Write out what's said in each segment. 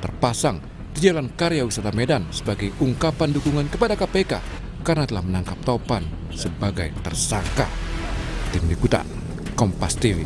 terpasang di Jalan Karya Wisata Medan sebagai ungkapan dukungan kepada KPK karena telah menangkap Topan sebagai tersangka. Tim Liputan, Kompas TV.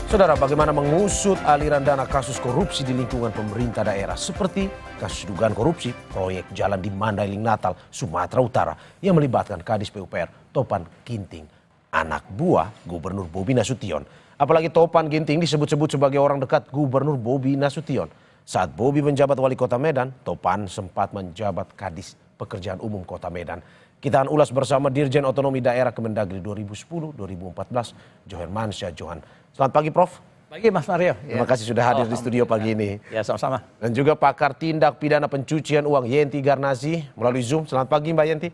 Saudara, bagaimana mengusut aliran dana kasus korupsi di lingkungan pemerintah daerah seperti kasus dugaan korupsi proyek jalan di Mandailing Natal, Sumatera Utara yang melibatkan Kadis PUPR Topan Ginting, anak buah Gubernur Bobi Nasution. Apalagi Topan Ginting disebut-sebut sebagai orang dekat Gubernur Bobi Nasution. Saat Bobi menjabat Wali Kota Medan, Topan sempat menjabat Kadis Pekerjaan Umum Kota Medan. Kita akan ulas bersama Dirjen Otonomi Daerah Kemendagri 2010-2014, Johan Mansyah Johan. Selamat pagi, Prof. Pagi, Mas Mario. Terima kasih sudah hadir di studio pagi ini. Ya, sama-sama. Dan juga pakar tindak pidana pencucian uang Yenti Garnasi melalui Zoom. Selamat pagi, Mbak Yenti.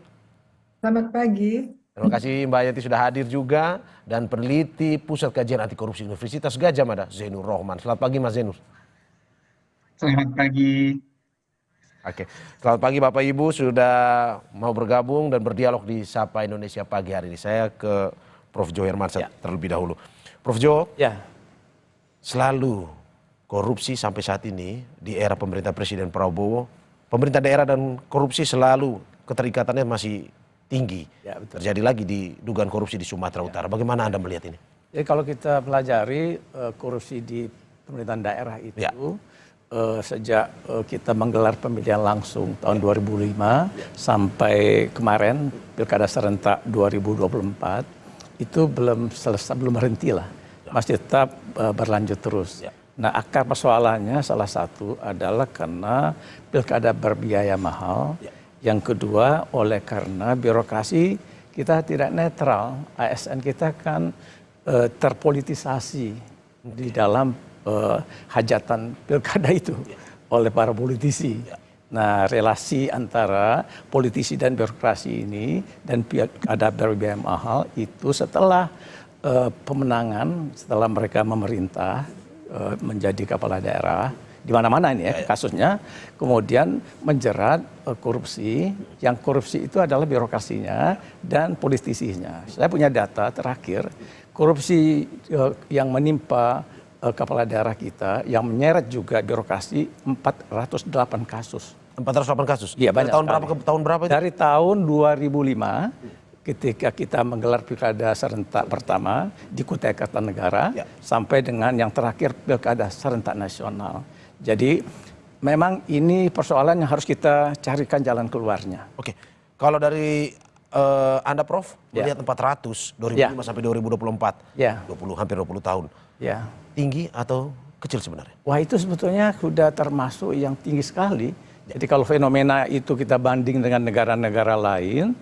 Selamat pagi. Terima kasih Mbak Yenti sudah hadir juga. Dan peneliti Pusat Kajian Anti Korupsi Universitas Gadjah Mada, Zainur Rohman. Selamat pagi, Mas Zainur. Selamat pagi. Oke, selamat pagi Bapak Ibu sudah mau bergabung dan berdialog di Sapa Indonesia pagi hari ini. Saya ke Prof. Jo Hermansyah terlebih dahulu. Prof. Jo, selalu korupsi sampai saat ini di era pemerintah Presiden Prabowo, pemerintah daerah dan korupsi selalu keterikatannya masih tinggi. Ya, betul. Terjadi lagi di dugaan korupsi di Sumatera Utara. Bagaimana Anda melihat ini? Jadi kalau kita pelajari korupsi di pemerintahan daerah itu, sejak kita menggelar pemilihan langsung tahun 2005 sampai kemarin Pilkada Serentak 2024 itu belum selesai, belum berhenti lah, masih tetap berlanjut terus. Nah, akar persoalannya salah satu adalah karena pilkada berbiaya mahal. Yang kedua, oleh karena birokrasi kita tidak netral, ASN kita kan terpolitisasi di dalam hajatan pilkada itu oleh para politisi. Nah, relasi antara politisi dan birokrasi ini dan ada berbiaya mahal itu setelah pemenangan, setelah mereka memerintah menjadi kepala daerah di mana-mana ini ya kasusnya, kemudian menjerat korupsi. Yang korupsi itu adalah birokrasinya dan politisinya. Saya punya data terakhir korupsi yang menimpa kepala daerah kita yang menyeret juga birokrasi 408 kasus. 408 kasus? Iya, banyak tahun sekali. berapa ke tahun berapa itu? Dari tahun 2005 ketika kita menggelar pilkada serentak pertama di Kutai Kartanegara sampai dengan yang terakhir pilkada serentak nasional. Jadi memang ini persoalan yang harus kita carikan jalan keluarnya. Oke, kalau dari Anda Prof, melihat 400 2005 sampai 2024, 20 hampir 20 tahun. Tinggi atau kecil sebenarnya? Wah, itu sebetulnya sudah termasuk yang tinggi sekali. Jadi kalau fenomena itu kita banding dengan negara-negara lain,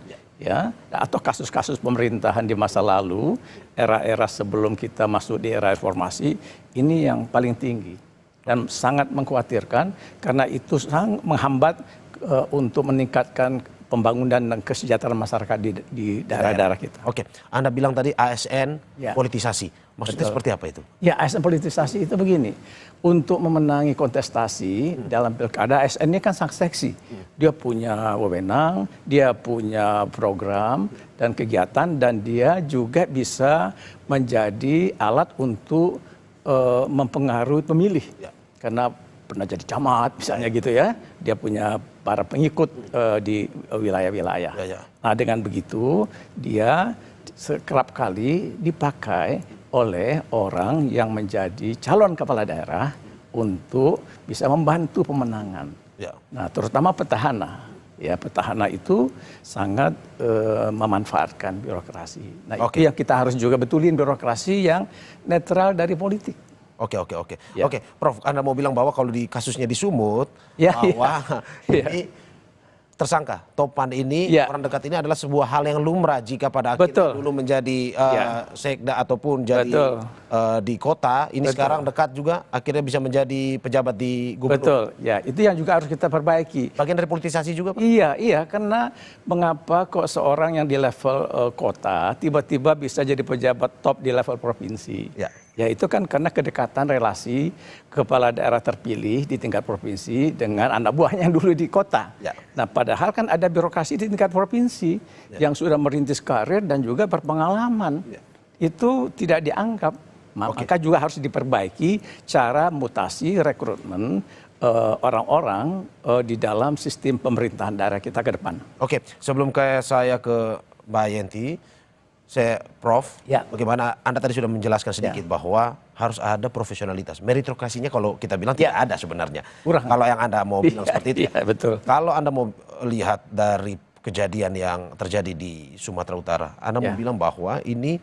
atau kasus-kasus pemerintahan di masa lalu, era-era sebelum kita masuk di era reformasi, ini yang paling tinggi dan sangat mengkhawatirkan karena itu sangat menghambat untuk meningkatkan pembangunan dan kesejahteraan masyarakat di daerah-daerah kita. Oke, Anda bilang tadi ASN politisasi. Maksudnya seperti apa itu? Ya, ASN politisasi itu begini. Untuk memenangi kontestasi dalam pilkada, ASN ini kan sangat seksi. Dia punya wewenang, dia punya program dan kegiatan, dan dia juga bisa menjadi alat untuk mempengaruhi pemilih. Karena pernah jadi camat misalnya gitu ya, dia punya para pengikut di wilayah-wilayah. Nah, dengan begitu dia kerap kali dipakai oleh orang yang menjadi calon kepala daerah untuk bisa membantu pemenangan. Nah, terutama petahana. Ya, petahana itu sangat memanfaatkan birokrasi. Nah, itu yang kita harus juga betulin, birokrasi yang netral dari politik. Oke, Prof, Anda mau bilang bahwa kalau di kasusnya di Sumut, bahwa ini tersangka Topan ini, orang dekat ini adalah sebuah hal yang lumrah jika pada akhirnya dulu menjadi sekda ataupun jadi di kota, ini sekarang dekat juga akhirnya bisa menjadi pejabat di gubernur. Betul, ya itu yang juga harus kita perbaiki. Bagian dari politisasi juga, Pak? Iya, karena mengapa kok seorang yang di level kota tiba-tiba bisa jadi pejabat top di level provinsi? Ya itu kan karena kedekatan relasi kepala daerah terpilih di tingkat provinsi dengan anak buahnya yang dulu di kota. Nah, padahal kan ada birokrasi di tingkat provinsi yang sudah merintis karir dan juga berpengalaman. Itu tidak dianggap Maka juga harus diperbaiki cara mutasi rekrutmen orang-orang di dalam sistem pemerintahan daerah kita ke depan. Oke, sebelum saya ke Mbak Yenti, Prof, Ya. bagaimana Anda tadi sudah menjelaskan sedikit bahwa harus ada profesionalitas. Meritokrasinya kalau kita bilang tidak ada sebenarnya. Kurang. Kalau yang Anda mau bilang seperti itu. Iya, betul. Kalau Anda mau lihat dari kejadian yang terjadi di Sumatera Utara, Anda mau bilang bahwa ini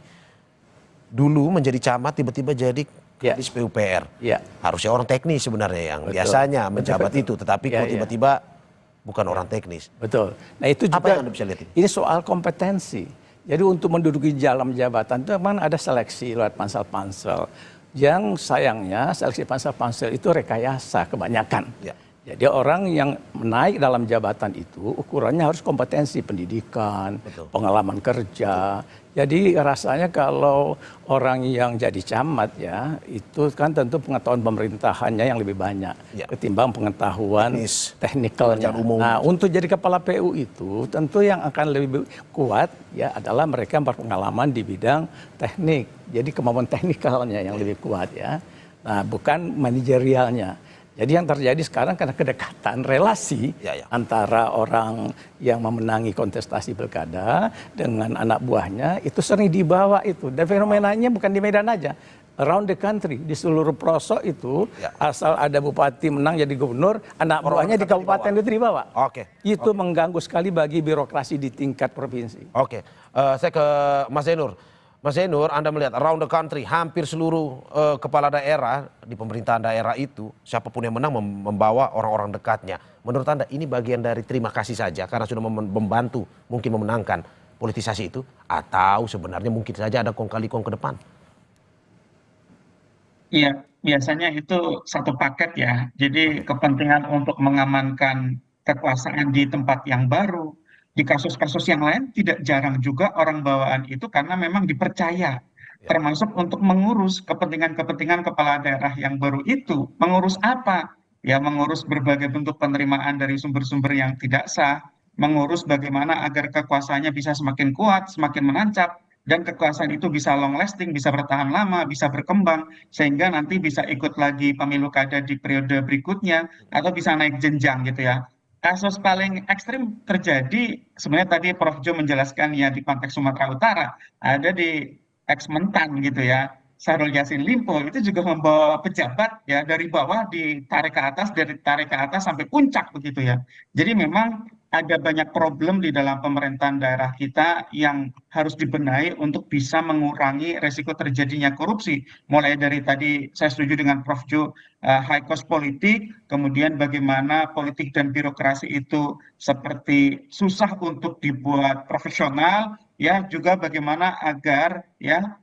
dulu menjadi camat tiba-tiba jadi kadis PUPR. Ya. Harusnya orang teknis sebenarnya yang biasanya menjabat itu, tetapi kok tiba-tiba bukan orang teknis. Betul. Nah itu juga Apa yang Anda bisa lihat ini soal kompetensi. Jadi untuk menduduki dalam jabatan itu memang ada seleksi lewat pansel-pansel. Yang sayangnya seleksi pansel-pansel itu rekayasa kebanyakan. Ya. Jadi orang yang naik dalam jabatan itu ukurannya harus kompetensi pendidikan, pengalaman kerja. Jadi rasanya kalau orang yang jadi camat ya itu kan tentu pengetahuan pemerintahannya yang lebih banyak ketimbang pengetahuan teknikalnya. Nah untuk jadi kepala PU itu tentu yang akan lebih kuat ya adalah mereka yang berpengalaman di bidang teknik. Jadi kemampuan teknikalnya yang lebih kuat ya. Nah bukan manajerialnya. Jadi yang terjadi sekarang karena kedekatan relasi antara orang yang memenangi kontestasi pilkada dengan anak buahnya itu sering dibawa itu. Dan fenomenanya bukan di Medan aja. Around the country, di seluruh pelosok itu asal ada bupati menang jadi gubernur, anak buahnya di kabupaten itu dibawa. Itu mengganggu sekali bagi birokrasi di tingkat provinsi. Saya ke Mas Zainur. Mas Zainur, Anda melihat around the country, hampir seluruh kepala daerah di pemerintahan daerah itu, siapapun yang menang membawa orang-orang dekatnya. Menurut Anda ini bagian dari terima kasih saja karena sudah membantu mungkin memenangkan politisasi itu, atau sebenarnya mungkin saja ada kong kali kong ke depan? Iya, biasanya itu satu paket ya. Jadi kepentingan untuk mengamankan kekuasaan di tempat yang baru. Di kasus-kasus yang lain tidak jarang juga orang bawaan itu karena memang dipercaya. Termasuk untuk mengurus kepentingan-kepentingan kepala daerah yang baru itu. Mengurus apa? Ya mengurus berbagai bentuk penerimaan dari sumber-sumber yang tidak sah. Mengurus bagaimana agar kekuasaannya bisa semakin kuat, semakin menancap. Dan kekuasaan itu bisa long lasting, bisa bertahan lama, bisa berkembang. Sehingga nanti bisa ikut lagi pemilu kada di periode berikutnya. Atau bisa naik jenjang gitu ya. Kasus paling ekstrim terjadi sebenarnya tadi Prof Jo menjelaskan ya di konteks Sumatera Utara ada di ex-Mentan gitu ya, Syahrul Yassin Limpo itu juga membawa pejabat ya dari bawah ditarik ke atas, dari tarik ke atas sampai puncak begitu ya. Jadi memang ada banyak problem di dalam pemerintahan daerah kita yang harus dibenahi untuk bisa mengurangi resiko terjadinya korupsi. Mulai dari tadi saya setuju dengan Prof Jo, high cost politik, kemudian bagaimana politik dan birokrasi itu seperti susah untuk dibuat profesional, ya juga bagaimana agar ya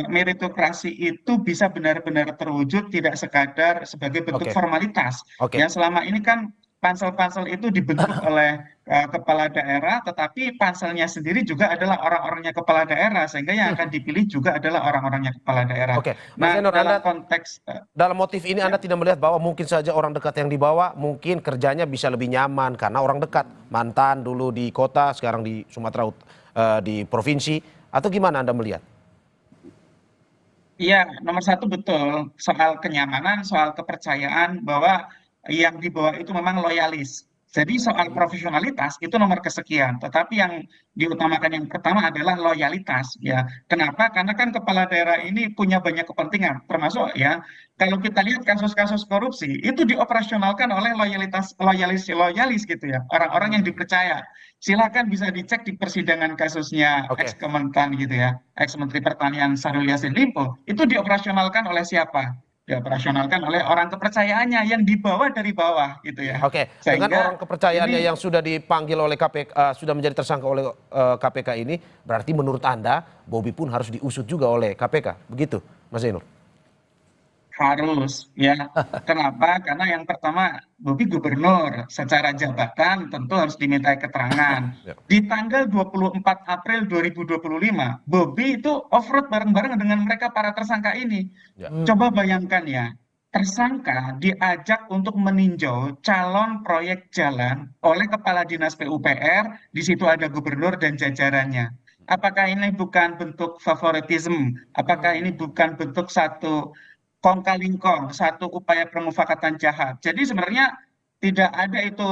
meritokrasi itu bisa benar-benar terwujud tidak sekadar sebagai bentuk formalitas. Ya selama ini kan pansel-pansel itu dibentuk oleh kepala daerah, tetapi panselnya sendiri juga adalah orang-orangnya kepala daerah, sehingga yang akan dipilih juga adalah orang-orangnya kepala daerah. Mas Zainur, dalam konteks dalam motif ini Anda tidak melihat bahwa mungkin saja orang dekat yang dibawa mungkin kerjanya bisa lebih nyaman karena orang dekat, mantan dulu di kota, sekarang di Sumatera di provinsi, atau gimana Anda melihat? Iya, nomor satu betul soal kenyamanan, soal kepercayaan bahwa yang dibawa itu memang loyalis. Jadi soal profesionalitas itu nomor kesekian, tetapi yang diutamakan yang pertama adalah loyalitas ya. Kenapa? Karena kan kepala daerah ini punya banyak kepentingan, termasuk ya kalau kita lihat kasus-kasus korupsi itu dioperasionalkan oleh loyalis gitu ya, orang-orang yang dipercaya. Silakan bisa dicek di persidangan kasusnya ex-Kementan gitu ya, ex-Menteri Pertanian Syahrul Yassin Limpo, itu dioperasionalkan oleh siapa? Dioperasionalkan oleh orang kepercayaannya yang dibawa dari bawah gitu ya. Dengan orang kepercayaannya yang sudah dipanggil oleh KPK, sudah menjadi tersangka oleh KPK ini, berarti menurut Anda Bobi pun harus diusut juga oleh KPK, begitu Mas Zainur? Harus ya. Kenapa? Karena yang pertama Bobi gubernur, secara jabatan tentu harus dimintai keterangan. Di tanggal 24 April 2025, Bobi itu off-road bareng-bareng dengan mereka para tersangka ini. Coba bayangkan ya, tersangka diajak untuk meninjau calon proyek jalan oleh Kepala Dinas PUPR, di situ ada gubernur dan jajarannya. Apakah ini bukan bentuk favoritisme? Apakah ini bukan bentuk satu kong kali kong, satu upaya permufakatan jahat? Jadi sebenarnya tidak ada itu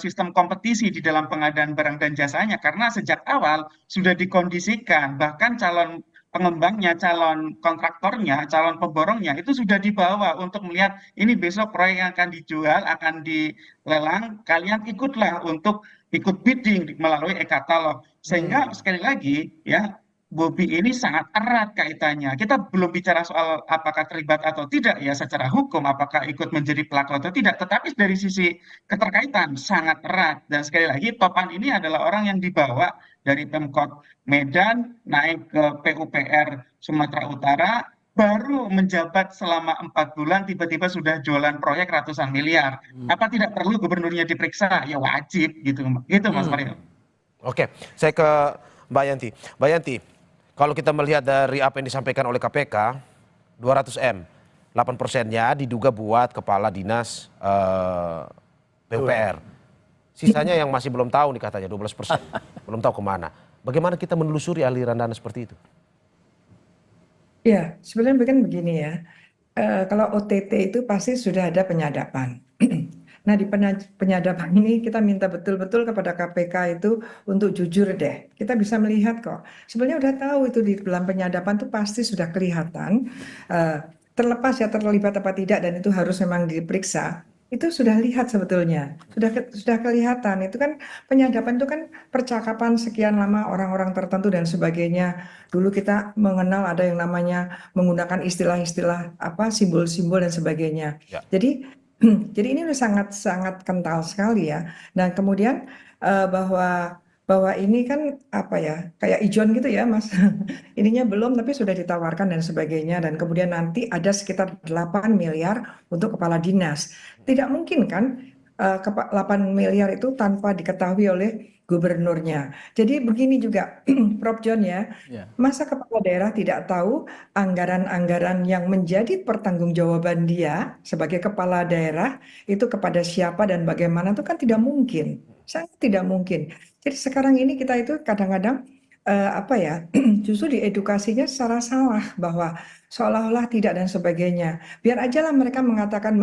sistem kompetisi di dalam pengadaan barang dan jasanya karena sejak awal sudah dikondisikan bahkan calon pengembangnya, calon kontraktornya, calon pemborongnya itu sudah dibawa untuk melihat ini besok proyek yang akan dijual, akan dilelang, kalian ikutlah untuk ikut bidding melalui e-katalog. Sehingga sekali lagi ya Bobi ini sangat erat kaitannya. Kita belum bicara soal apakah terlibat atau tidak ya secara hukum, apakah ikut menjadi pelaku atau tidak. Tetapi dari sisi keterkaitan sangat erat. Dan sekali lagi Topan ini adalah orang yang dibawa dari Pemkot Medan naik ke PUPR Sumatera Utara, baru menjabat selama 4 bulan tiba-tiba sudah jualan proyek ratusan miliar. Apa tidak perlu gubernurnya diperiksa? Ya wajib gitu, gitu Mas Mario. Oke, saya ke Mbak Yanti. Mbak Yanti, kalau kita melihat dari apa yang disampaikan oleh KPK, 200 M, 8%-nya diduga buat kepala dinas PUPR. Sisanya yang masih belum tahu nih katanya 12%, belum tahu kemana. Bagaimana kita menelusuri aliran dana seperti itu? Ya, sebenarnya kan begini ya. Kalau OTT itu pasti sudah ada penyadapan. Nah, di penyadapan ini kita minta betul-betul kepada KPK itu untuk jujur deh. Kita bisa melihat kok. Sebenarnya udah tahu itu di dalam penyadapan itu pasti sudah kelihatan. Terlepas ya terlibat apa tidak dan itu harus memang diperiksa. Itu sudah lihat sebetulnya. Sudah kelihatan. Itu kan penyadapan itu kan percakapan sekian lama orang-orang tertentu dan sebagainya. Dulu kita mengenal ada yang namanya menggunakan istilah-istilah apa simbol-simbol dan sebagainya. Ya. Jadi jadi ini udah sangat kental sekali ya. Nah kemudian bahwa ini kan apa ya kayak ijon gitu ya Mas. Ininya belum tapi sudah ditawarkan dan sebagainya dan kemudian nanti ada sekitar 8 miliar untuk kepala dinas. Tidak mungkin kan 8 miliar itu tanpa diketahui oleh gubernurnya. Jadi begini juga Prof John ya. Ya. Masa kepala daerah tidak tahu anggaran-anggaran yang menjadi pertanggungjawaban dia sebagai kepala daerah itu kepada siapa dan bagaimana itu kan tidak mungkin, sangat tidak mungkin. Jadi sekarang ini kita itu kadang-kadang apa ya, justru diedukasinya secara salah bahwa seolah-olah tidak dan sebagainya. Biar aja lah mereka mengatakan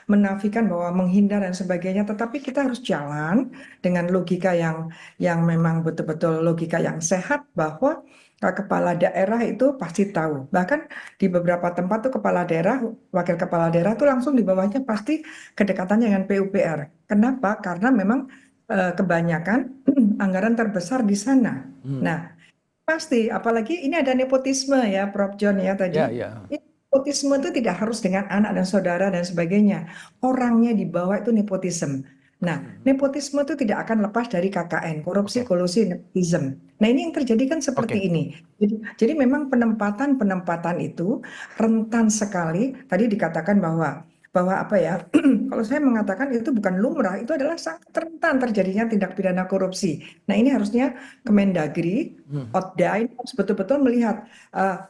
menafikan bahwa menghindar dan sebagainya, tetapi kita harus jalan dengan logika yang memang betul-betul logika yang sehat bahwa kepala daerah itu pasti tahu. Bahkan di beberapa tempat tuh kepala daerah, wakil kepala daerah tuh langsung di bawahnya pasti kedekatannya dengan PUPR. Kenapa? Karena memang kebanyakan anggaran terbesar di sana. Nah, pasti, apalagi ini ada nepotisme ya, Prof John ya tadi. Ya, ya. Nepotisme itu tidak harus dengan anak dan saudara dan sebagainya. Orangnya di bawah itu nepotisme. Nah, nepotisme itu tidak akan lepas dari KKN, korupsi, kolusi, nepotisme. Nah, ini yang terjadi kan seperti Oke. ini. Jadi memang penempatan itu rentan sekali. Tadi dikatakan bahwa apa ya, kalau saya mengatakan itu bukan lumrah, itu adalah sangat rentan terjadinya tindak pidana korupsi. Nah, ini harusnya Kemendagri, Otda ini harus betul-betul melihat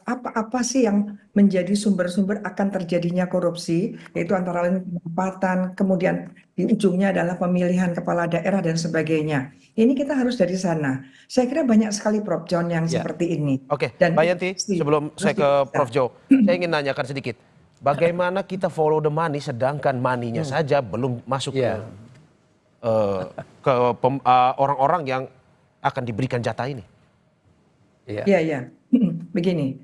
apa-apa sih yang menjadi sumber-sumber akan terjadinya korupsi, yaitu antara lain penempatan, kemudian di ujungnya adalah pemilihan kepala daerah dan sebagainya. Ini kita harus dari sana. Saya kira banyak sekali Prof John yang Ya. seperti ini. Oke, Dan Mbak itu Yanti, pasti sebelum harus saya ke diperiksa. Prof Jo, saya ingin nanyakan sedikit. Bagaimana kita follow the money sedangkan money-nya saja belum masuk Ya. ke orang-orang yang akan diberikan jatah ini? Iya. Iya, iya. Begini,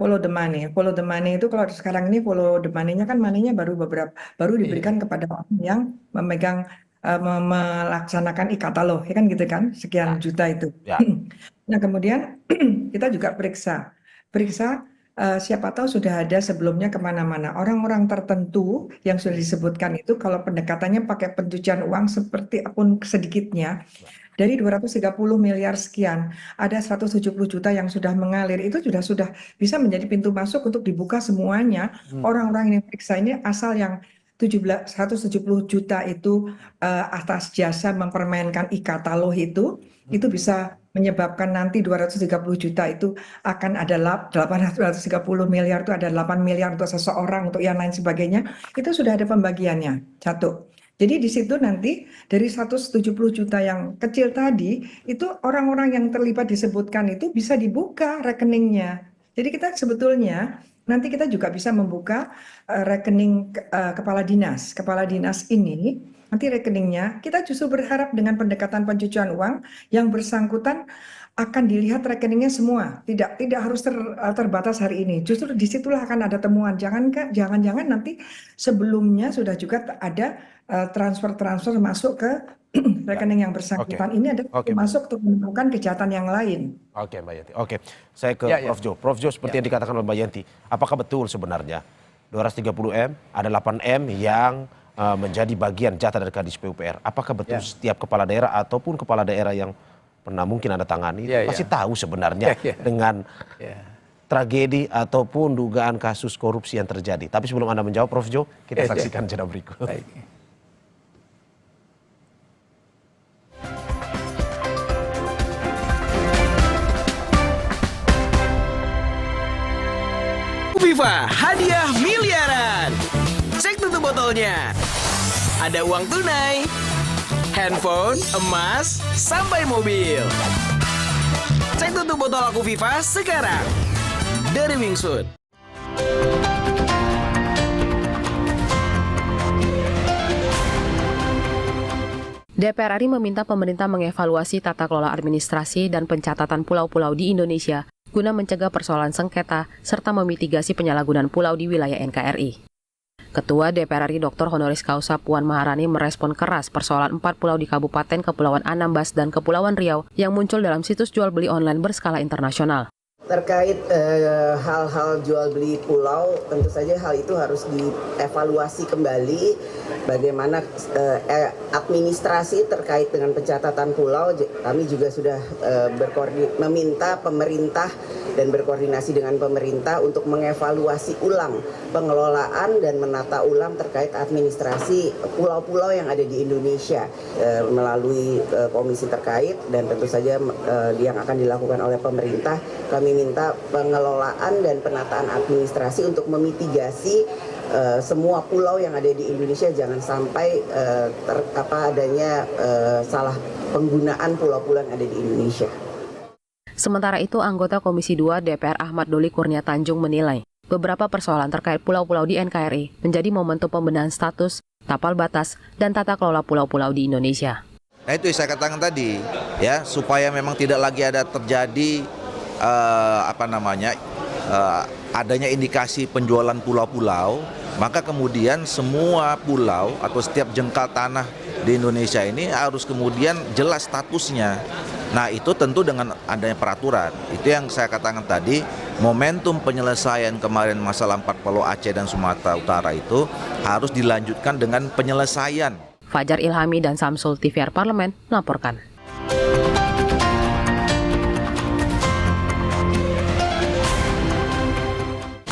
follow the money. Follow the money itu kalau sekarang ini follow the money-nya kan money-nya baru diberikan kepada orang yang memegang melaksanakan e-katalog, ya kan gitu kan, sekian juta itu. Ya. Nah kemudian kita juga periksa siapa tahu sudah ada sebelumnya kemana-mana orang-orang tertentu yang sudah disebutkan itu kalau pendekatannya pakai pencucian uang seperti apapun sedikitnya. Dari 230 miliar sekian, ada 170 juta yang sudah mengalir, itu sudah bisa menjadi pintu masuk untuk dibuka semuanya. Orang-orang yang diperiksa ini asal yang 170 juta itu atas jasa mempermainkan e-katalog itu bisa menyebabkan nanti 230 juta itu akan ada 830 miliar itu ada 8 miliar untuk seseorang, untuk yang lain sebagainya, itu sudah ada pembagiannya. Satu. Jadi di situ nanti dari 170 juta yang kecil tadi, itu orang-orang yang terlibat disebutkan itu bisa dibuka rekeningnya. Jadi kita sebetulnya nanti kita juga bisa membuka rekening kepala dinas. Kepala dinas ini nanti rekeningnya kita justru berharap dengan pendekatan pencucian uang yang bersangkutan akan dilihat rekeningnya semua, tidak harus terbatas hari ini. Justru disitulah akan ada temuan. Jangan-jangan nanti sebelumnya sudah juga ada transfer masuk ke rekening yang bersangkutan. Ini ada masuk untuk menemukan kejahatan yang lain. Oke, Mbak Yanti. Oke, saya ke Prof. Jo. Prof. Jo, seperti yang dikatakan oleh Mbak Yanti, apakah betul sebenarnya 230M ada 8M yang menjadi bagian jatah dari Kadis PUPR? Apakah betul setiap kepala daerah ataupun kepala daerah yang pernah mungkin Anda tangani pasti tahu sebenarnya dengan tragedi ataupun dugaan kasus korupsi yang terjadi. Tapi sebelum Anda menjawab, Prof. Jo, kita saksikan jeda berikut. Baik. Viva hadiah miliaran. Cek tutup botolnya. Ada uang tunai, handphone, emas, sampai mobil. Cek tutup botol Aku Viva sekarang. Dari Wingsuit. DPR RI meminta pemerintah mengevaluasi tata kelola administrasi dan pencatatan pulau-pulau di Indonesia guna mencegah persoalan sengketa serta memitigasi penyalahgunaan pulau di wilayah NKRI. Ketua DPR RI Dr. Honoris Causa Puan Maharani merespon keras persoalan 4 pulau di Kabupaten Kepulauan Anambas dan Kepulauan Riau yang muncul dalam situs jual beli online berskala internasional. Terkait hal-hal jual beli pulau, tentu saja hal itu harus dievaluasi kembali bagaimana administrasi terkait dengan pencatatan pulau. Kami juga sudah meminta pemerintah dan berkoordinasi dengan pemerintah untuk mengevaluasi ulang pengelolaan dan menata ulang terkait administrasi pulau-pulau yang ada di Indonesia melalui komisi terkait, dan tentu saja yang akan dilakukan oleh pemerintah. Kami minta pengelolaan dan penataan administrasi untuk memitigasi semua pulau yang ada di Indonesia, jangan sampai adanya salah penggunaan pulau-pulau yang ada di Indonesia. Sementara itu, anggota Komisi 2 DPR Ahmad Doli Kurnia Tanjung menilai beberapa persoalan terkait pulau-pulau di NKRI menjadi momentum pembenahan status, tapal batas, dan tata kelola pulau-pulau di Indonesia. Nah itu yang saya katakan tadi, ya, supaya memang tidak lagi ada terjadi adanya indikasi penjualan pulau-pulau, maka kemudian semua pulau atau setiap jengkal tanah di Indonesia ini harus kemudian jelas statusnya. Nah itu tentu dengan adanya peraturan. Itu yang saya katakan tadi, momentum penyelesaian kemarin masalah 4 pulau Aceh dan Sumatera Utara itu harus dilanjutkan dengan penyelesaian. Fajar Ilhami dan Samsul TVR Parlemen melaporkan.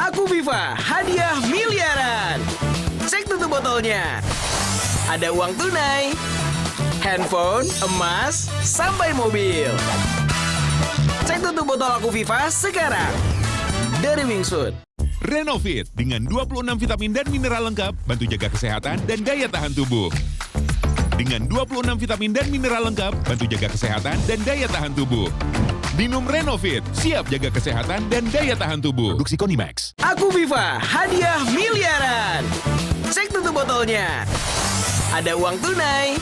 Aku Viva hadiah miliaran. Cek tutup botolnya. Ada uang tunai, handphone, emas, sampai mobil. Cek tutup botol Aku Viva sekarang. Dari Wingsuit. Renovit dengan 26 vitamin dan mineral lengkap, bantu jaga kesehatan dan daya tahan tubuh. Dengan 26 vitamin dan mineral lengkap, bantu jaga kesehatan dan daya tahan tubuh. Minum Renovit, siap jaga kesehatan dan daya tahan tubuh. Produksi Konimax. Aku Viva hadiah miliaran. Cek tutup botolnya. Ada uang tunai,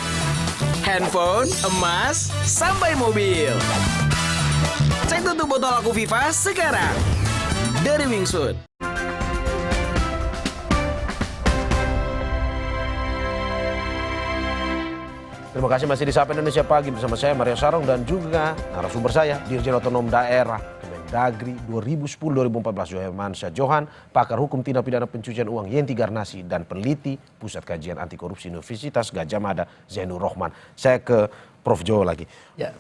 handphone, emas, sampai mobil. Cek tutup botol Aku Viva sekarang. Dari Wingsuit. Terima kasih masih di Sapa Indonesia Pagi bersama saya Mario Sarong dan juga narasumber saya Dirjen Otonom Daerah Kemendagri 2010-2014 Johanmansyah Johan, pakar hukum tindak pidana pencucian uang Yenti Garnasi, dan peneliti Pusat Kajian Anti Korupsi Universitas Gadjah Mada Zainur Rohman. Saya ke Prof. Jo lagi.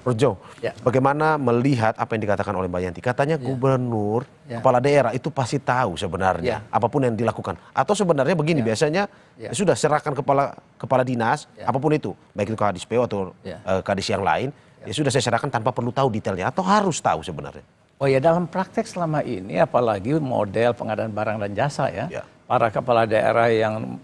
Prof. Jo, bagaimana melihat apa yang dikatakan oleh Mbak Yanti? Katanya gubernur, kepala daerah itu pasti tahu sebenarnya apapun yang dilakukan. Atau sebenarnya begini, biasanya sudah serahkan kepala dinas, apapun itu, baik itu Kadis PU atau Kadis yang lain, ya sudah saya serahkan tanpa perlu tahu detailnya, atau harus tahu sebenarnya? Oh ya, dalam praktek selama ini, apalagi model pengadaan barang dan jasa ya, para kepala daerah yang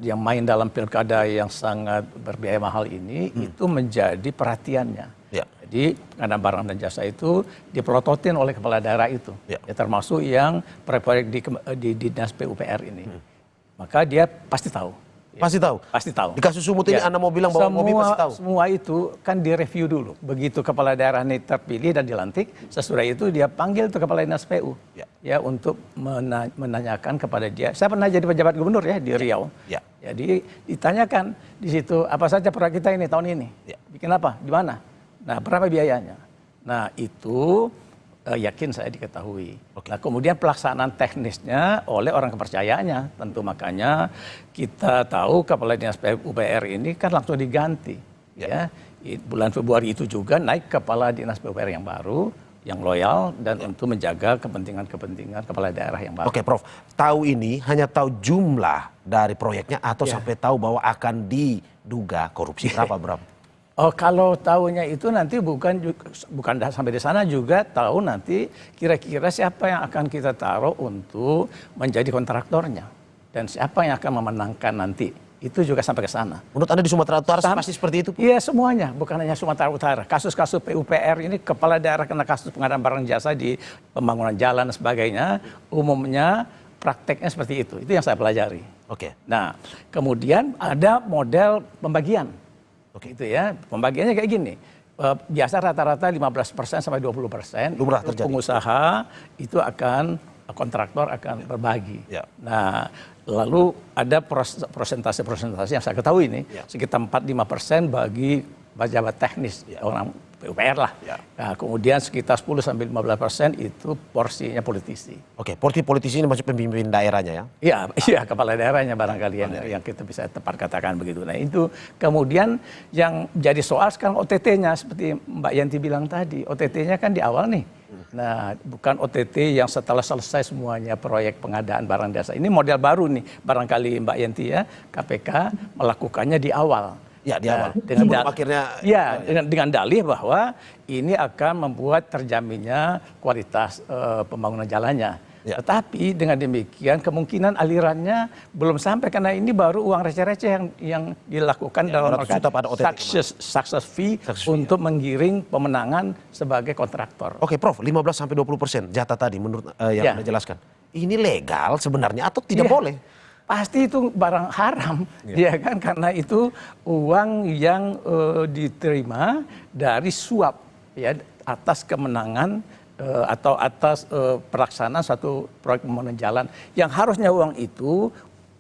yang main dalam pilkada yang sangat berbiaya mahal ini itu menjadi perhatiannya. Ya. Jadi pengadaan barang dan jasa itu dipelototin oleh kepala daerah itu, Ya. ya, termasuk yang proyek-proyek di Dinas PUPR ini. Maka dia pasti tahu. Pasti tahu. Pasti tahu. Di kasus Sumut ini Ya. Anda mau bilang bahwa Mobi pasti tahu. Semua itu kan direview dulu. Begitu kepala daerah ini terpilih dan dilantik, sesudah itu dia panggil tuh kepala dinas PU, ya untuk menanyakan kepada dia. Saya pernah jadi pejabat gubernur ya di Riau. Ya. Jadi ditanyakan di situ apa saja proyek kita ini tahun ini. Ya. Bikin apa? Di mana? Nah, berapa biayanya? Nah, itu yakin saya diketahui. Nah, kemudian pelaksanaan teknisnya oleh orang kepercayaannya. Tentu makanya kita tahu kepala dinas PUPR ini kan langsung diganti. Ya. Bulan Februari itu juga naik kepala dinas PUPR yang baru, yang loyal dan untuk menjaga kepentingan kepala daerah yang baru. Oke, Prof. Tahu ini hanya tahu jumlah dari proyeknya atau sampai tahu bahwa akan diduga korupsi berapa? Oh, kalau tahunya itu nanti bukan sampai di sana juga tahu nanti kira-kira siapa yang akan kita taruh untuk menjadi kontraktornya dan siapa yang akan memenangkan nanti. Itu juga sampai ke sana. Menurut Anda di Sumatera Utara masih seperti itu? Iya, semuanya, bukan hanya Sumatera Utara. Kasus-kasus PUPR ini kepala daerah kena kasus pengadaan barang jasa di pembangunan jalan dan sebagainya, umumnya prakteknya seperti itu. Itu yang saya pelajari. Oke. Nah, kemudian ada model pembagian. Gitu ya, pembagiannya kayak gini. Biasa rata-rata 15% sampai 20%. Lumrah terjadi. Pengusaha itu akan kontraktor akan berbagi. Ya. Nah, lalu ada persentase yang saya ketahui ini sekitar 4-5% bagi pejabat teknis orang PUPR lah. Nah, kemudian sekitar 10-15% itu porsinya politisi. Oke, politisi ini masuk pemimpin daerahnya ya? Iya, kepala daerahnya barangkali yang kita bisa tepat katakan begitu. Nah, itu kemudian yang jadi soal sekarang OTT-nya seperti Mbak Yanti bilang tadi. OTT-nya kan di awal nih. Nah, bukan OTT yang setelah selesai semuanya proyek pengadaan barang jasa. Ini model baru nih, barangkali Mbak Yanti ya, KPK melakukannya di awal. Ya, di awal. Dengan akhirnya dengan dalih bahwa ini akan membuat terjaminnya kualitas pembangunan jalannya. Ya. Tetapi dengan demikian kemungkinan alirannya belum sampai karena ini baru uang receh-receh yang dilakukan dalam success fee untuk menggiring pemenangan sebagai kontraktor. Oke, Prof, 15-20% jatah tadi menurut yang Anda jelaskan. Ini legal sebenarnya atau tidak boleh? Pasti itu barang haram, ya kan? Karena itu uang yang diterima dari suap, ya, atas kemenangan atau atas pelaksanaan satu proyek pembangunan jalan yang harusnya uang itu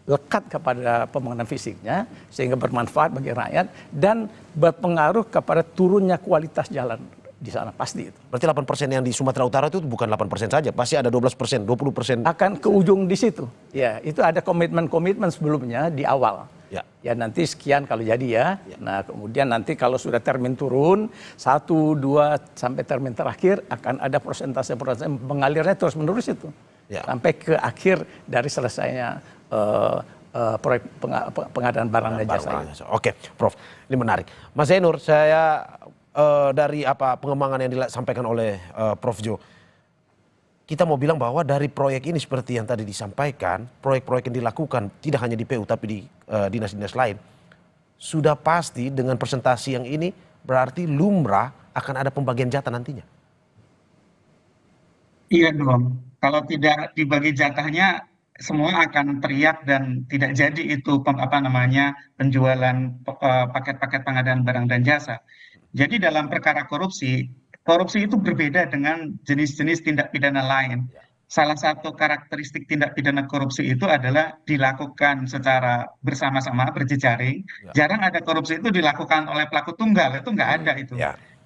lekat kepada pembangunan fisiknya sehingga bermanfaat bagi rakyat dan berpengaruh kepada turunnya kualitas jalan di sana, pasti itu. Berarti 8% yang di Sumatera Utara itu bukan 8% saja, pasti ada 12%, 20%. Akan ke ujung di situ. Ya, itu ada komitmen sebelumnya di awal. Ya nanti sekian kalau jadi ya. Nah, kemudian nanti kalau sudah termin turun 1, 2 sampai termin terakhir akan ada persentase mengalirnya terus menerus itu. Sampai ke akhir dari selesainya proyek pengadaan barang dan jasa. Oke, Prof. Ini menarik. Mas Zainur, saya dari pengembangan yang disampaikan oleh Prof Jo, kita mau bilang bahwa dari proyek ini seperti yang tadi disampaikan, proyek-proyek yang dilakukan tidak hanya di PU tapi di dinas-dinas lain, sudah pasti dengan presentasi yang ini berarti lumrah akan ada pembagian jatah nantinya. Iya dong, kalau tidak dibagi jatahnya semua akan teriak dan tidak jadi itu penjualan paket-paket pengadaan barang dan jasa. Jadi dalam perkara korupsi itu berbeda dengan jenis-jenis tindak pidana lain. Salah satu karakteristik tindak pidana korupsi itu adalah dilakukan secara bersama-sama, berjejaring. Jarang ada korupsi itu dilakukan oleh pelaku tunggal, itu nggak ada itu.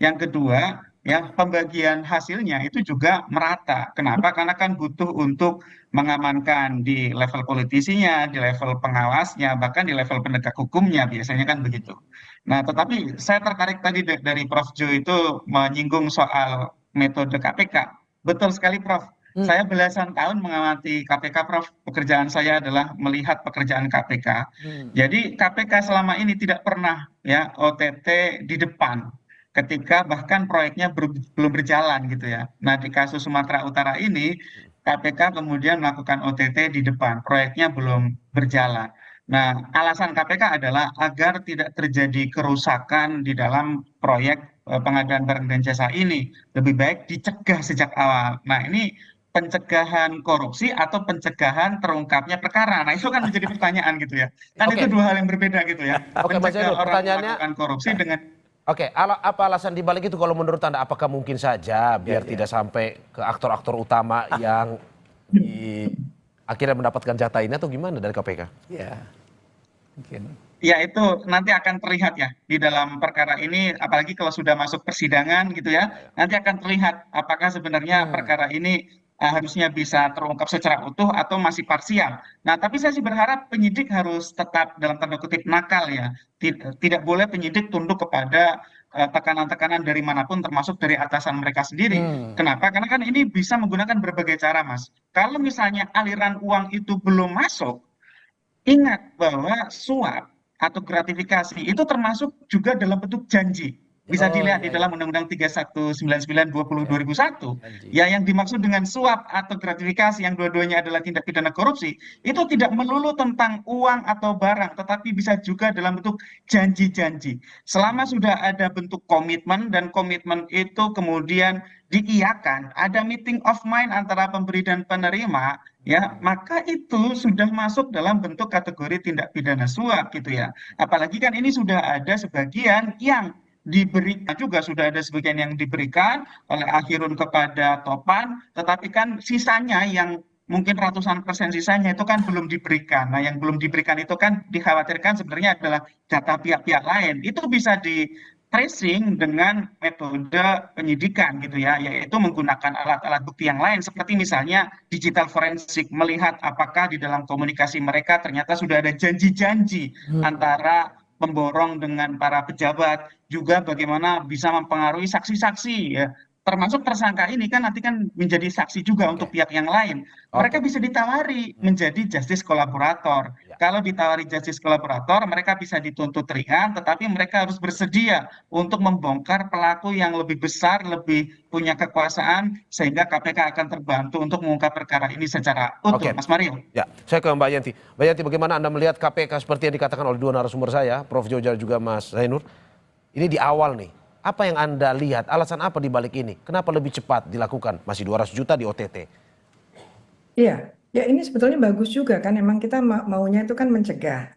Yang kedua, ya pembagian hasilnya itu juga merata. Kenapa? Karena kan butuh untuk mengamankan di level politisinya, di level pengawasnya, bahkan di level penegak hukumnya, biasanya kan begitu. Nah, tetapi saya tertarik tadi dari Prof Jo itu menyinggung soal metode KPK. Betul sekali, Prof. Saya belasan tahun mengamati KPK, Prof. Pekerjaan saya adalah melihat pekerjaan KPK. Jadi KPK selama ini tidak pernah ya OTT di depan ketika bahkan proyeknya belum berjalan gitu ya. Nah, di kasus Sumatera Utara ini KPK kemudian melakukan OTT di depan, proyeknya belum berjalan. Nah, alasan KPK adalah agar tidak terjadi kerusakan di dalam proyek pengadaan barang dan jasa ini. Lebih baik dicegah sejak awal. Nah, ini pencegahan korupsi atau pencegahan terungkapnya perkara. Nah, itu kan menjadi pertanyaan gitu ya. Kan itu dua hal yang berbeda gitu ya. Oke, Mas Mencegah Zainur, orang pertanyaannya melakukan korupsi dengan Oke, apa alasan dibalik itu kalau menurut Anda? Apakah mungkin saja biar tidak sampai ke aktor-aktor utama yang akhirnya mendapatkan jatah ini atau gimana dari KPK? Ya, mungkin. ya itu nanti akan terlihat ya di dalam perkara ini, apalagi kalau sudah masuk persidangan gitu ya, nanti akan terlihat apakah sebenarnya perkara ini harusnya bisa terungkap secara utuh atau masih parsial. Nah, tapi saya sih berharap penyidik harus tetap dalam tanda kutip nakal ya, tidak boleh penyidik tunduk kepada tekanan-tekanan dari manapun termasuk dari atasan mereka sendiri. Kenapa? Karena kan ini bisa menggunakan berbagai cara, Mas. Kalau misalnya aliran uang itu belum masuk, ingat bahwa suap atau gratifikasi itu termasuk juga dalam bentuk janji. Bisa dilihat di dalam Undang-Undang 3199/2001. Ya, yang dimaksud dengan suap atau gratifikasi yang dua-duanya adalah tindak pidana korupsi, itu tidak melulu tentang uang atau barang, tetapi bisa juga dalam bentuk janji-janji. Selama sudah ada bentuk komitmen dan komitmen itu kemudian diiyakan, ada meeting of mind antara pemberi dan penerima, ya, maka itu sudah masuk dalam bentuk kategori tindak pidana suap gitu ya. Apalagi kan ini sudah ada sebagian yang diberikan juga, sudah ada sebagian yang diberikan oleh Akhirun kepada Topan, tetapi kan sisanya yang mungkin ratusan persen sisanya itu kan belum diberikan. Nah, yang belum diberikan itu kan dikhawatirkan sebenarnya adalah data pihak-pihak lain. Itu bisa di tracing dengan metode penyidikan gitu ya, yaitu menggunakan alat-alat bukti yang lain seperti misalnya digital forensik, melihat apakah di dalam komunikasi mereka ternyata sudah ada janji-janji antara pemborong dengan para pejabat, juga bagaimana bisa mempengaruhi saksi-saksi ya. Termasuk tersangka ini kan nanti kan menjadi saksi juga untuk pihak yang lain. Mereka bisa ditawari menjadi justice kolaborator. Kalau ditawari justice kolaborator, mereka bisa dituntut ringan, tetapi mereka harus bersedia untuk membongkar pelaku yang lebih besar, lebih punya kekuasaan, sehingga KPK akan terbantu untuk mengungkap perkara ini secara utuh. Mas Mario. Ya, saya ke Mbak Yanti. Mbak Yanti, bagaimana Anda melihat KPK seperti yang dikatakan oleh dua narasumber saya, Prof. Joja juga Mas Zainur? Ini di awal nih. Apa yang Anda lihat? Alasan apa di balik ini? Kenapa lebih cepat dilakukan? Masih 200 juta di OTT. Iya, ya ini sebetulnya bagus juga kan. Emang kita maunya itu kan mencegah.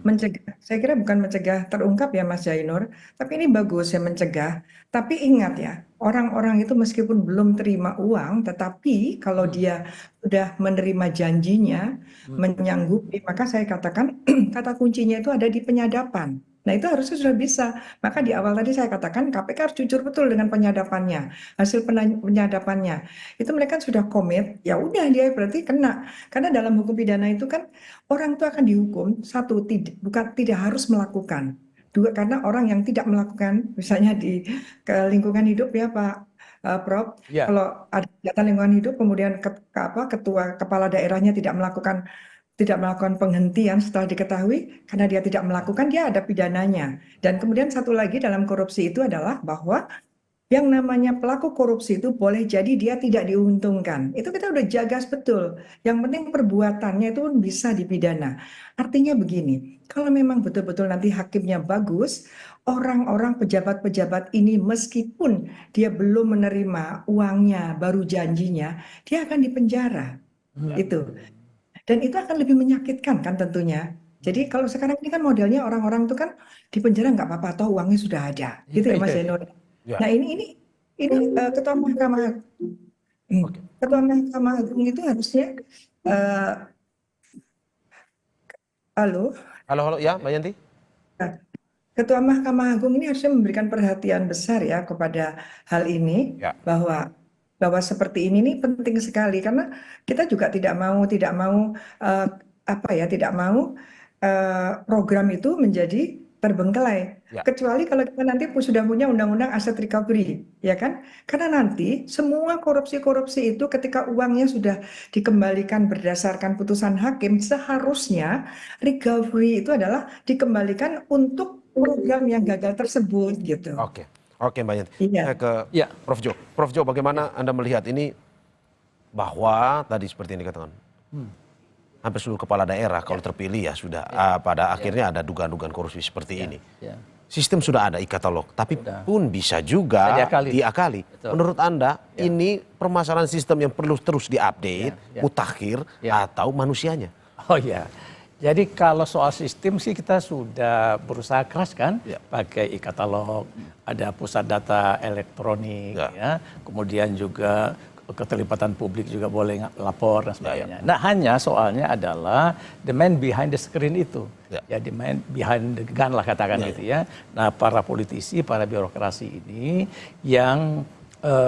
Mencegah. Saya kira bukan mencegah terungkap ya Mas Zainur, tapi ini bagus ya mencegah. Tapi ingat ya, orang-orang itu meskipun belum terima uang, tetapi kalau dia sudah menerima janjinya, menyanggupi, maka saya katakan kata kuncinya itu ada di penyadapan. Nah itu harusnya sudah bisa. Maka di awal tadi saya katakan KPK harus jujur betul dengan penyadapannya, hasil penyadapannya. Itu mereka sudah komit, ya udah dia berarti kena. Karena dalam hukum pidana itu kan orang itu akan dihukum, satu, tidak harus melakukan. Dua, karena orang yang tidak melakukan, misalnya di lingkungan hidup ya Pak Prof, kalau ada kegiatan lingkungan hidup, kemudian ketua kepala daerahnya tidak melakukan penghentian setelah diketahui, karena dia tidak melakukan, dia ada pidananya. Dan kemudian satu lagi dalam korupsi itu adalah bahwa yang namanya pelaku korupsi itu boleh jadi dia tidak diuntungkan. Itu kita udah jaga betul. Yang penting perbuatannya itu bisa dipidana. Artinya begini, kalau memang betul-betul nanti hakimnya bagus, orang-orang pejabat-pejabat ini meskipun dia belum menerima uangnya, baru janjinya, dia akan dipenjara. Itu. Dan itu akan lebih menyakitkan kan tentunya. Jadi kalau sekarang ini kan modelnya orang-orang itu kan di penjara nggak apa-apa, toh uangnya sudah ada, gitu ya Mas Zainur. Nah ini ketua Mahkamah Agung itu harusnya halo ya Mbak Yanti. Ketua Mahkamah Agung ini harusnya memberikan perhatian besar ya kepada hal ini, bahwa seperti ini nih penting sekali, karena kita juga tidak mau program itu menjadi terbengkelai, kecuali kalau kita nanti sudah punya undang-undang aset recovery, ya kan? Karena nanti semua korupsi itu ketika uangnya sudah dikembalikan berdasarkan putusan hakim, seharusnya recovery itu adalah dikembalikan untuk program yang gagal tersebut gitu. Oke Mbak Yanti, saya ke Prof. Jo. Prof. Jo, bagaimana Anda melihat ini, bahwa tadi seperti yang dikatakan, hampir seluruh kepala daerah kalau terpilih ya sudah pada akhirnya ada dugaan-dugaan korupsi seperti ini. Sistem sudah ada e-katalog, tapi pun bisa juga diakali. Menurut Anda ini permasalahan sistem yang perlu terus diupdate, mutakhir atau manusianya? Oh ya, jadi kalau soal sistem sih kita sudah berusaha keras kan, pakai e-katalog, ada pusat data elektronik, kemudian juga keterlibatan publik juga boleh lapor dan sebagainya. Nah hanya soalnya adalah the man behind the screen itu, ya the man behind the gun lah katakan gitu ya. Nah para politisi, para birokrasi ini yang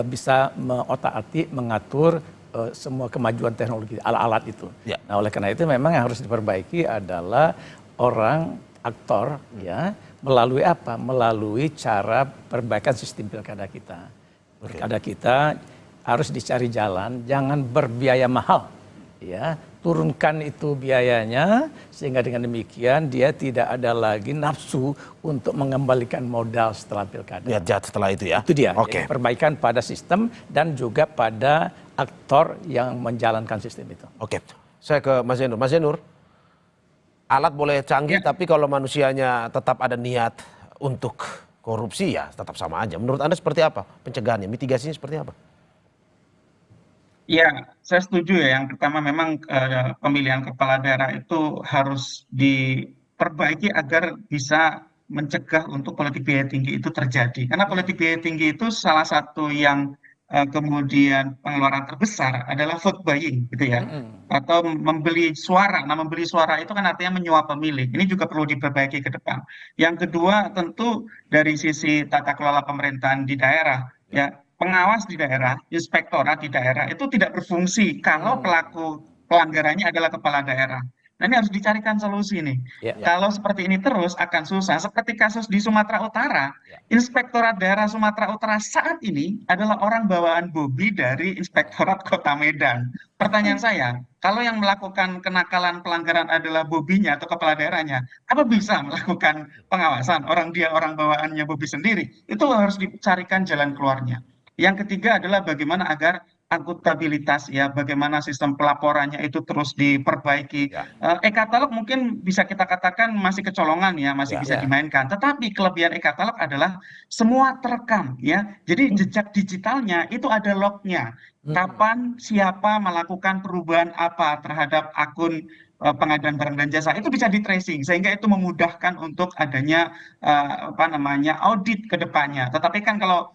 bisa mengotak-atik mengatur semua kemajuan teknologi alat-alat itu. Nah oleh karena itu memang yang harus diperbaiki adalah orang aktor ya melalui apa? Melalui cara perbaikan sistem pilkada kita. Pilkada kita harus dicari jalan, jangan berbiaya mahal, ya turunkan itu biayanya sehingga dengan demikian dia tidak ada lagi nafsu untuk mengembalikan modal setelah pilkada. Lihat setelah itu ya. Itu dia. Jadi perbaikan pada sistem dan juga pada aktor yang menjalankan sistem itu. Saya ke Mas Zainur. Mas Zainur, alat boleh canggih tapi kalau manusianya tetap ada niat untuk korupsi ya tetap sama aja. Menurut Anda seperti apa pencegahannya, mitigasinya seperti apa? Ya, saya setuju ya. Yang pertama memang pemilihan kepala daerah itu harus diperbaiki agar bisa mencegah untuk politik biaya tinggi itu terjadi. Karena politik biaya tinggi itu salah satu yang kemudian pengeluaran terbesar adalah vote buying gitu ya. Atau membeli suara. Nah membeli suara itu kan artinya menyuap pemilih. Ini juga perlu diperbaiki ke depan. Yang kedua tentu dari sisi tata kelola pemerintahan di daerah ya. Pengawas di daerah, inspektorat di daerah itu tidak berfungsi kalau pelaku pelanggarannya adalah kepala daerah. Nah ini harus dicarikan solusi nih. Kalau seperti ini terus akan susah. Seperti kasus di Sumatera Utara, Inspektorat Daerah Sumatera Utara saat ini adalah orang bawaan Bobi dari Inspektorat Kota Medan. Pertanyaan saya, kalau yang melakukan kenakalan pelanggaran adalah Bobinya atau kepala daerahnya, apa bisa melakukan pengawasan? Orang bawaannya Bobi sendiri. Itu harus dicarikan jalan keluarnya. Yang ketiga adalah bagaimana agar akuntabilitas ya, bagaimana sistem pelaporannya itu terus diperbaiki. E-katalog mungkin bisa kita katakan masih kecolongan ya, masih bisa dimainkan. Tetapi kelebihan e-katalog adalah semua terekam ya. Jadi jejak digitalnya itu ada lognya. Kapan, siapa melakukan perubahan apa terhadap akun pengadaan barang dan jasa itu bisa di tracing sehingga itu memudahkan untuk adanya audit ke depannya. Tetapi kan kalau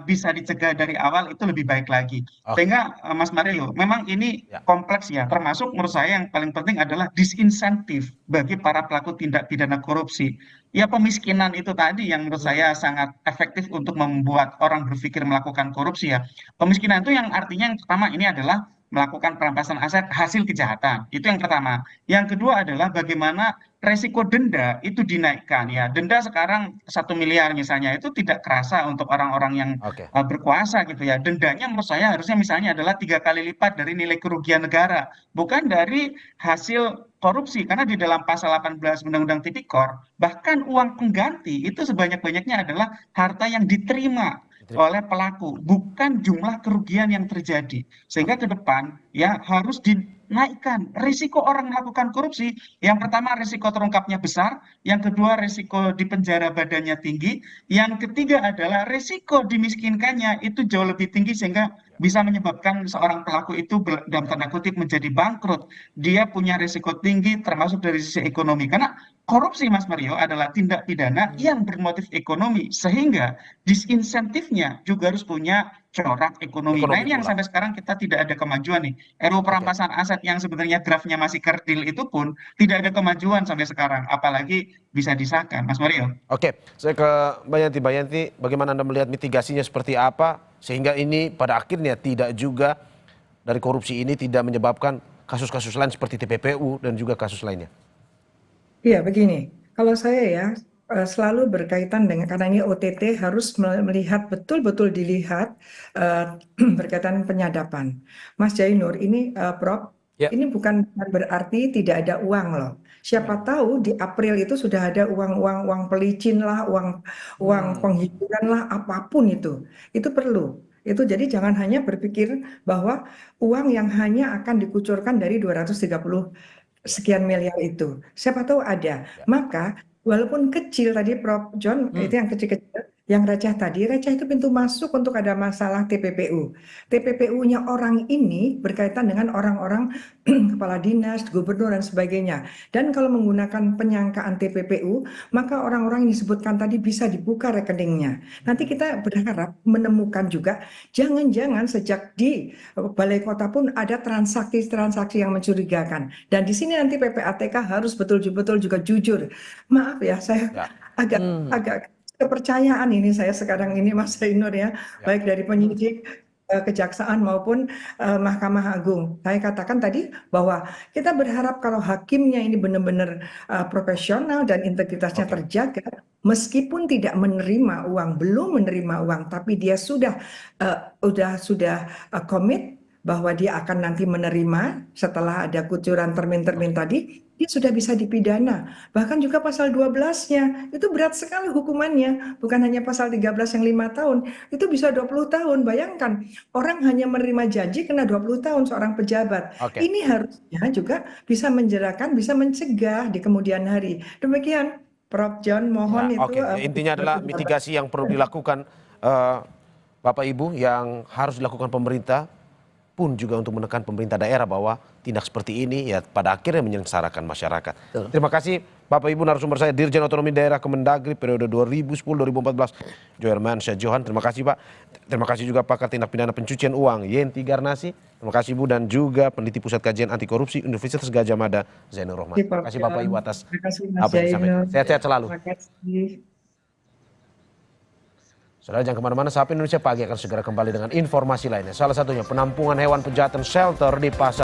bisa dicegah dari awal itu lebih baik lagi. Sehingga Mas Mario, memang ini kompleks ya, termasuk menurut saya yang paling penting adalah disinsentif bagi para pelaku tindak pidana korupsi. Ya pemiskinan itu tadi yang menurut saya sangat efektif untuk membuat orang berpikir melakukan korupsi ya. Pemiskinan itu yang artinya yang pertama ini adalah melakukan perampasan aset hasil kejahatan. Itu yang pertama. Yang kedua adalah bagaimana resiko denda itu dinaikkan ya. Denda sekarang 1 miliar misalnya itu tidak kerasa untuk orang-orang yang berkuasa gitu ya. Dendanya menurut saya harusnya misalnya adalah 3 kali lipat dari nilai kerugian negara, bukan dari hasil korupsi. Karena di dalam pasal 18 Undang-Undang Tipikor bahkan uang pengganti itu sebanyak-banyaknya adalah harta yang diterima oleh pelaku, bukan jumlah kerugian yang terjadi. Sehingga ke depan ya harus dinaikkan risiko orang melakukan korupsi. Yang pertama risiko terungkapnya besar, yang kedua risiko dipenjara badannya tinggi, yang ketiga adalah risiko dimiskinkannya itu jauh lebih tinggi sehingga bisa menyebabkan seorang pelaku itu dalam tanda kutip menjadi bangkrut. Dia punya risiko tinggi termasuk dari sisi ekonomi. Karena korupsi Mas Mario adalah tindak pidana yang bermotif ekonomi sehingga disinsentifnya juga harus punya corak ekonomi. Nah ini yang sampai sekarang kita tidak ada kemajuan nih. RUU perampasan aset yang sebenarnya draftnya masih kerdil itu pun tidak ada kemajuan sampai sekarang. Apalagi bisa disahkan, Mas Mario. Saya ke Mbak Yanti. Mbak Yanti, bagaimana Anda melihat mitigasinya seperti apa sehingga ini pada akhirnya tidak juga dari korupsi ini tidak menyebabkan kasus-kasus lain seperti TPPU dan juga kasus lainnya? Iya begini, kalau saya ya selalu berkaitan dengan, karena ini OTT harus melihat betul-betul dilihat berkaitan penyadapan. Mas Zainur, ini Prof, ini bukan berarti tidak ada uang loh. Siapa tahu di April itu sudah ada uang pelicin lah, uang penghiburan lah, apapun itu perlu. Itu jadi jangan hanya berpikir bahwa uang yang hanya akan dikucurkan dari 230 sekian miliar itu. Siapa tahu ada. Maka walaupun kecil tadi Prof. John, itu yang kecil-kecil, yang receh tadi, receh itu pintu masuk untuk ada masalah TPPU. TPPU-nya orang ini berkaitan dengan orang-orang kepala dinas, gubernur, dan sebagainya. Dan kalau menggunakan penyangkaan TPPU, maka orang-orang yang disebutkan tadi bisa dibuka rekeningnya. Nanti kita berharap menemukan juga, jangan-jangan sejak di balai kota pun ada transaksi-transaksi yang mencurigakan. Dan di sini nanti PPATK harus betul-betul juga jujur. Maaf ya, saya agak kepercayaan ini saya sekarang ini Mas Zainur ya, baik dari penyidik, kejaksaan maupun Mahkamah Agung. Saya katakan tadi bahwa kita berharap kalau hakimnya ini benar-benar profesional dan integritasnya terjaga, meskipun tidak menerima uang, belum menerima uang, tapi dia sudah komit bahwa dia akan nanti menerima setelah ada kucuran termin-termin tadi, dia sudah bisa dipidana. Bahkan juga pasal 12-nya, itu berat sekali hukumannya. Bukan hanya pasal 13 yang 5 tahun, itu bisa 20 tahun. Bayangkan, orang hanya menerima janji kena 20 tahun seorang pejabat. Ini harusnya juga bisa menjerakan, bisa mencegah di kemudian hari. Demikian, Prof. John, mohon itu. Intinya adalah mitigasi yang perlu dilakukan Bapak Ibu, yang harus dilakukan pemerintah, pun juga untuk menekan pemerintah daerah bahwa tindak seperti ini ya pada akhirnya menyengsarakan masyarakat. Terima kasih Bapak Ibu narasumber saya, Dirjen Otonomi Daerah Kemendagri periode 2010-2014, Johermansyah Johan. Terima kasih Pak. Terima kasih juga pakar tindak pidana pencucian uang, Yenti Garnasi. Terima kasih Bu, dan juga peneliti Pusat Kajian Anti Korupsi Universitas Gadjah Mada, Zainur Rohman. Terima kasih Bapak Ibu atas apa yang disampaikan. Sehat-sehat selalu. Terima kasih. Saudara, jangan kemana-mana, Sapa Indonesia Pagi akan segera kembali dengan informasi lainnya. Salah satunya penampungan hewan pejantan shelter di pasar